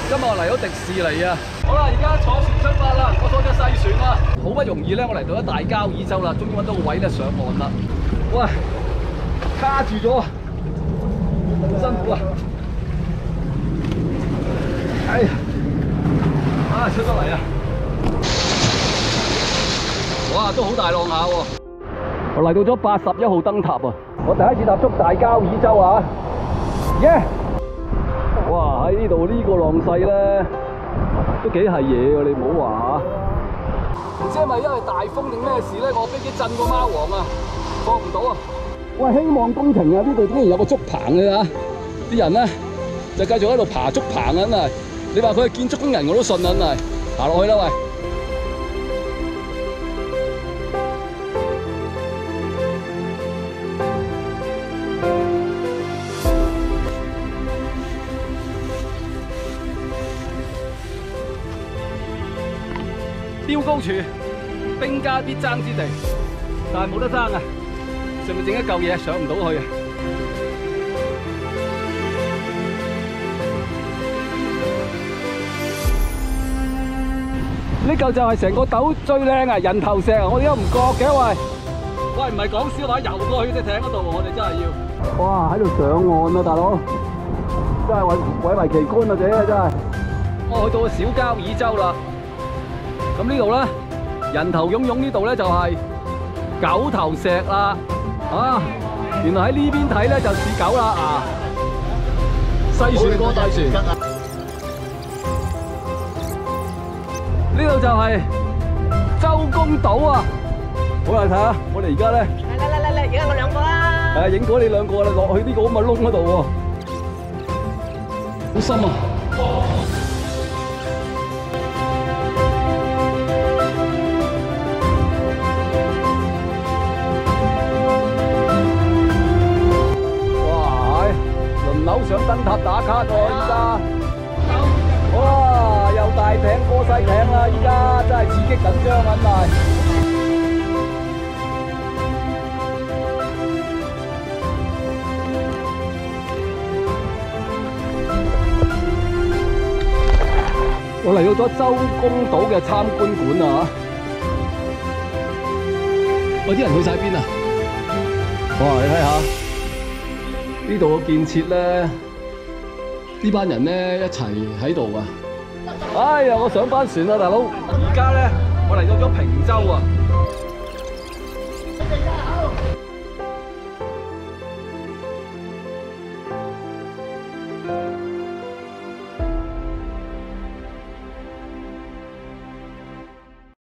今日我嚟到迪士尼啊！好啦，而家坐船出發啦，我坐隻細船啦。好不容易咧，我嚟到咗大交椅洲啦，終於揾到個位咧上岸啦。喂，卡住咗，好辛苦啊！哎呀，出得嚟啊！哇，都好大浪下喎！我嚟到咗81號燈塔啊！我第一次踏足大交椅洲啊！耶！哇！喺呢度呢個浪勢咧，都幾係嘢喎！你唔好話嚇。唔知係咪因為大風定咩事咧？我飛機震過貓王啊，放唔到啊！喂，希望工程啊！呢度竟然有個竹棚嘅嚇，啲人咧就繼續喺度爬竹棚啊！真係，你話佢係建築工人我都信啊！真係，爬落去啦喂！標高處，兵家必爭之地，但係冇得爭啊！上面整一嚿嘢上唔到去啊！呢嚿就係成個島最靚啊！人頭石啊！我哋都唔覺嘅喂，喂唔係講笑話，游過去隻艇嗰度，我哋真係要。哇！喺度上岸啊，大佬，真係蔚為奇觀啊！這真係。我去到小交椅洲啦。咁呢度咧，人頭湧湧呢度咧就係狗頭石啦，啊！原來喺呢邊睇咧就似狗啦啊！細船過大船，呢度就係周公島啊！好嚟睇下，我哋而家咧，嚟，而家我兩個啦。係影咗你兩個啦，落去呢個咁嘅窿嗰度喎，好深啊！樓上燈塔打卡喎，依家，哇！又大艇過細艇啦，依家真係刺激緊張緊埋。我嚟到咗周公島嘅參觀館啊！喂，啲人去晒邊啊？哇！你睇下。呢度嘅建設咧，呢班人咧一齊喺度啊！哎呀，我上翻船啦，大佬！而家咧，我嚟到咗坪洲啊！